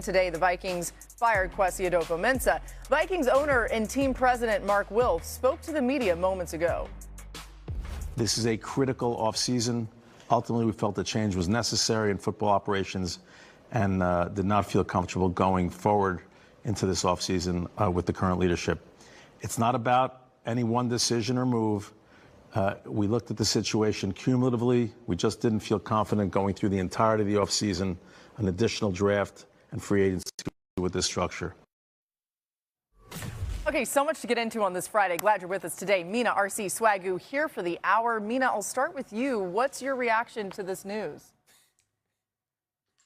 Today, the Vikings fired Kwesi Adofo-Mensah. Vikings owner and team president Mark Wilf spoke to the media moments ago. This is a critical offseason. Ultimately, we felt the change was necessary in football operations and did not feel comfortable going forward into this offseason with the current leadership. It's not about any one decision or move. We looked at the situation cumulatively. We just didn't feel confident going through the entirety of the offseason, an additional draft and free agency with this structure. Okay, so much to get into on this Friday. Glad you're with us today. Mina, RC, Swagu here for the hour. Mina, I'll start with you. What's your reaction to this news?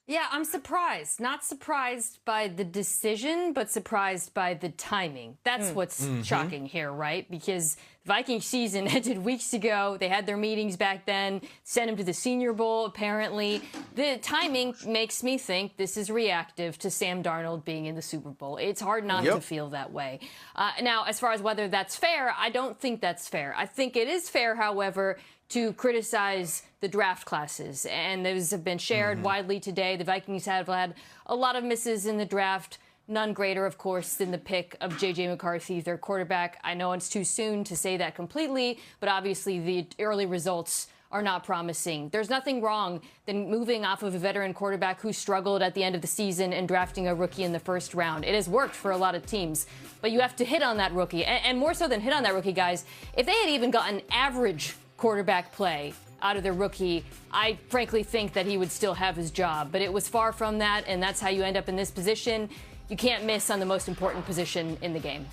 Yeah, I'm surprised. Not surprised by the decision, but surprised by the timing. That's what's shocking here, right? Because Viking season ended weeks ago. They had their meetings back then, sent him to the Senior Bowl, apparently. The timing makes me think this is reactive to Sam Darnold being in the Super Bowl. It's hard not to feel that way. Now, as far as whether that's fair, I don't think that's fair. I think it is fair, however, to criticize the draft classes, and those have been shared widely today. The Vikings have had a lot of misses in the draft, none greater, of course, than the pick of J.J. McCarthy, their quarterback. I know it's too soon to say that completely, but obviously the early results are not promising. There's nothing wrong than moving off of a veteran quarterback who struggled at the end of the season and drafting a rookie in the first round. It has worked for a lot of teams, but you have to hit on that rookie. And more so than hit on that rookie, guys, if they had even gotten average quarterback play out of their rookie, I frankly think that he would still have his job. But it was far from that, and that's how you end up in this position. You can't miss on the most important position in the game.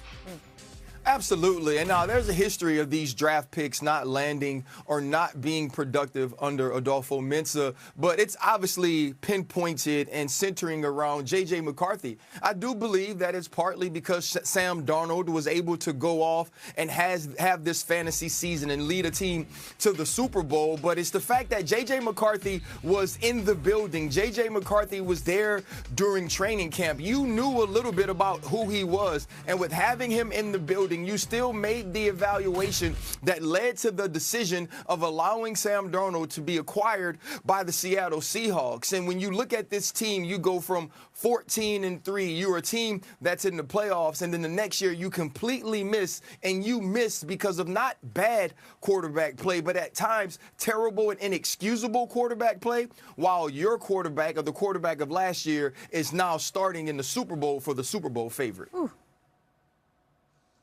Absolutely. And now there's a history of these draft picks not landing or not being productive under Adofo-Mensah, but it's obviously pinpointed and centering around J.J. McCarthy. I do believe that it's partly because Sam Darnold was able to go off and have this fantasy season and lead a team to the Super Bowl, but it's the fact that J.J. McCarthy was in the building. J.J. McCarthy was there during training camp. You knew a little bit about who he was, and with having him in the building, you still made the evaluation that led to the decision of allowing Sam Darnold to be acquired by the Seattle Seahawks. And when you look at this team, you go from 14-3. You're a team that's in the playoffs, and then the next year you completely miss, and you missed because of not bad quarterback play, but at times terrible and inexcusable quarterback play, while your quarterback, or the quarterback of last year, is now starting in the Super Bowl for the Super Bowl favorite. Ooh.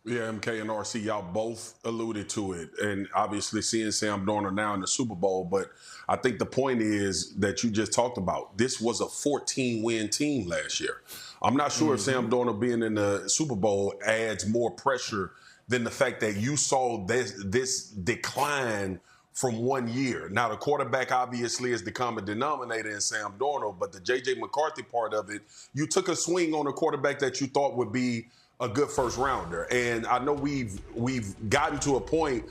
Yeah, MK and RC, y'all both alluded to it, and obviously seeing Sam Darnold now in the Super Bowl, but I think the point is that you just talked about. This was a 14-win team last year. I'm not sure if Sam Darnold being in the Super Bowl adds more pressure than the fact that you saw this decline from 1 year. Now, the quarterback obviously is the common denominator in Sam Darnold, but the J.J. McCarthy part of it, you took a swing on a quarterback that you thought would be a good first rounder. And I know we've gotten to a point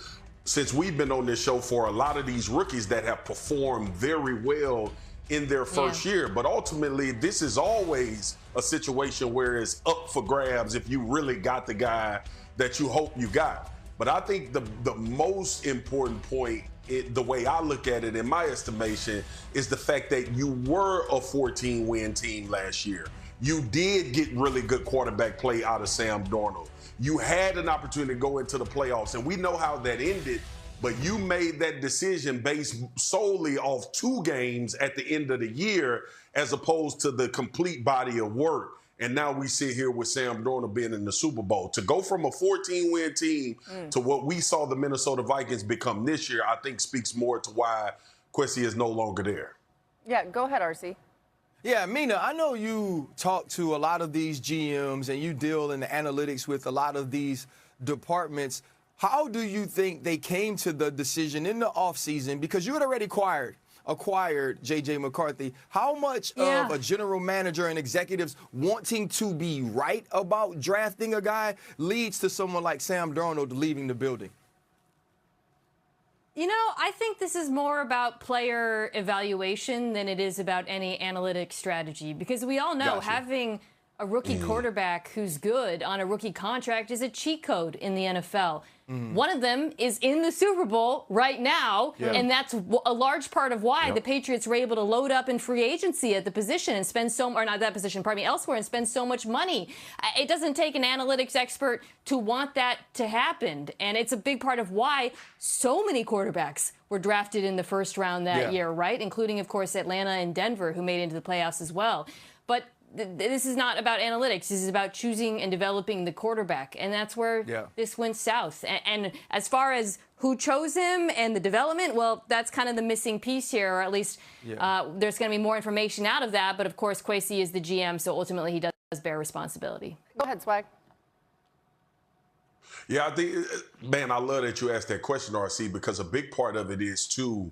since we've been on this show for a lot of these rookies that have performed very well in their first year. But ultimately, this is always a situation where it's up for grabs if you really got the guy that you hope you got. But I think the most important point, the way I look at it in my estimation, is the fact that you were a 14-win team last year. You did get really good quarterback play out of Sam Darnold. You had an opportunity to go into the playoffs, and we know how that ended, but you made that decision based solely off 2 games at the end of the year as opposed to the complete body of work. And now we sit here with Sam Darnold being in the Super Bowl. To go from a 14-win team to what we saw the Minnesota Vikings become this year, I think speaks more to why Kwesi is no longer there. Yeah, go ahead, RC. Yeah, Mina, I know you talk to a lot of these GMs and you deal in the analytics with a lot of these departments. How do you think they came to the decision in the offseason? Because you had already acquired J.J. McCarthy. How much of a general manager and executives wanting to be right about drafting a guy leads to someone like Sam Darnold leaving the building? You know, I think this is more about player evaluation than it is about any analytic strategy, because we all know having a rookie quarterback who's good on a rookie contract is a cheat code in the NFL. One of them is in the Super Bowl right now, and that's a large part of why the Patriots were able to load up in free agency at the position and spend or not that position, pardon me, elsewhere and spend so much money. It doesn't take an analytics expert to want that to happen, and it's a big part of why so many quarterbacks were drafted in the first round that year, right? Including, of course, Atlanta and Denver, who made it into the playoffs as well. But this is not about analytics. This is about choosing and developing the quarterback. And that's where this went south. And as far as who chose him and the development, well, that's kind of the missing piece here, or at least there's going to be more information out of that. But, of course, Kwesi is the GM, so ultimately he does bear responsibility. Go ahead, Swag. Yeah, I think, man, I love that you asked that question, RC, because a big part of it is, too,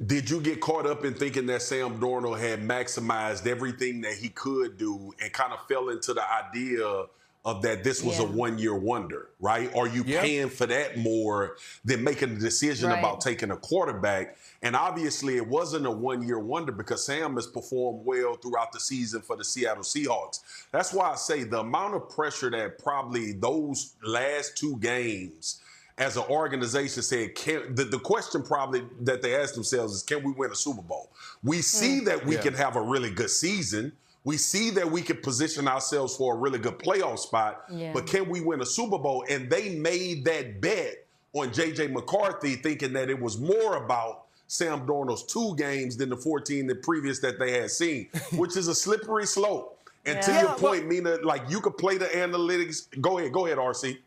did you get caught up in thinking that Sam Darnold had maximized everything that he could do and kind of fell into the idea of that this was a one-year wonder, right? Are you paying for that more than making a decision about taking a quarterback? And obviously it wasn't a one-year wonder because Sam has performed well throughout the season for the Seattle Seahawks. That's why I say the amount of pressure that probably those last two games as an organization said, the question probably that they asked themselves is, can we win a Super Bowl? We see that we can have a really good season. We see that we can position ourselves for a really good playoff spot, but can we win a Super Bowl? And they made that bet on J.J. McCarthy, thinking that it was more about Sam Darnold's 2 games than the 14 the previous that they had seen, which is a slippery slope. And to your point, Mina, like you could play the analytics. Go ahead, RC.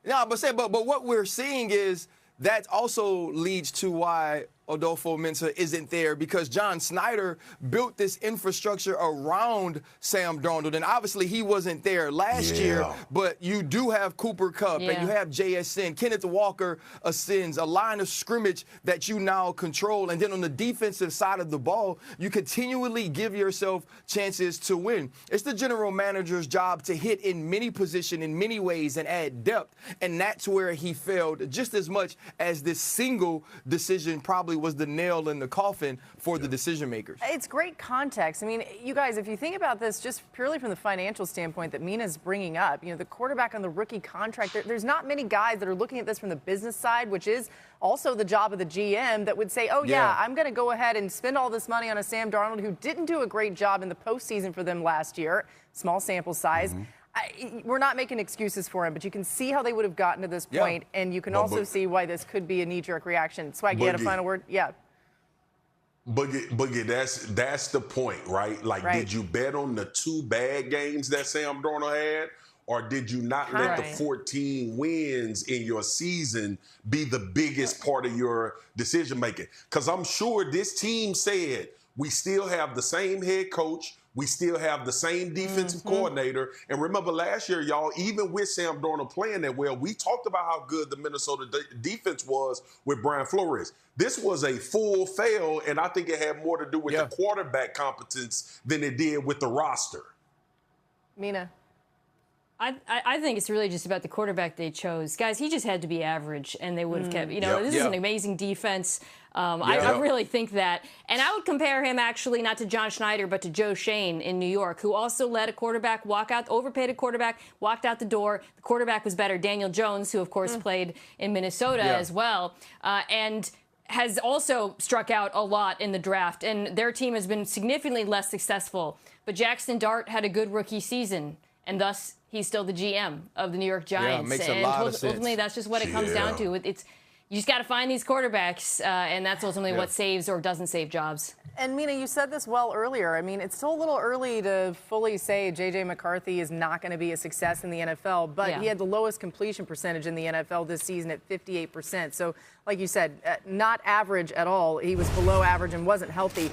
Yeah, but what we're seeing is that also leads to why Adofo-Mensah isn't there, because John Snyder built this infrastructure around Sam Darnold, and obviously he wasn't there last year, but you do have Cooper Kupp, and you have JSN, Kenneth Walker ascends, a line of scrimmage that you now control, and then on the defensive side of the ball, you continually give yourself chances to win. It's the general manager's job to hit in many positions in many ways and add depth, and that's where he failed just as much as this single decision probably was the nail in the coffin for the decision makers. It's great context. I mean, you guys, if you think about this just purely from the financial standpoint that Mina's bringing up, you know, the quarterback on the rookie contract, there's not many guys that are looking at this from the business side, which is also the job of the GM, that would say, oh, yeah, I'm going to go ahead and spend all this money on a Sam Darnold who didn't do a great job in the postseason for them last year, small sample size. We're not making excuses for him, but you can see how they would have gotten to this point, and you can also see why this could be a knee-jerk reaction. Swag, you had a final word? Yeah. Boogie, that's the point, right? Like, did you bet on the 2 bad games that Sam Darnold had, or did you not let the 14 wins in your season be the biggest part of your decision-making? Because I'm sure this team said, we still have the same head coach, we still have the same defensive coordinator. And remember last year, y'all, even with Sam Darnold playing that well, we talked about how good the Minnesota defense was with Brian Flores. This was a full fail, and I think it had more to do with the quarterback competence than it did with the roster. Mina. I think it's really just about the quarterback they chose. Guys, he just had to be average, and they would have kept, you know, this is an amazing defense. I really think that. And I would compare him actually not to John Schneider, but to Joe Shane in New York, who also let a quarterback walk out, overpaid a quarterback, walked out the door. The quarterback was better. Daniel Jones, who, of course, played in Minnesota as well. And has also struck out a lot in the draft. And their team has been significantly less successful. But Jackson Dart had a good rookie season, and thus he's still the GM of the New York Giants. Makes a lot of sense. Ultimately, that's just what it comes down to. You just got to find these quarterbacks, and that's ultimately what saves or doesn't save jobs. And, Mina, you said this well earlier. I mean, it's still a little early to fully say J.J. McCarthy is not going to be a success in the NFL, but he had the lowest completion percentage in the NFL this season at 58%. So, like you said, not average at all. He was below average and wasn't healthy.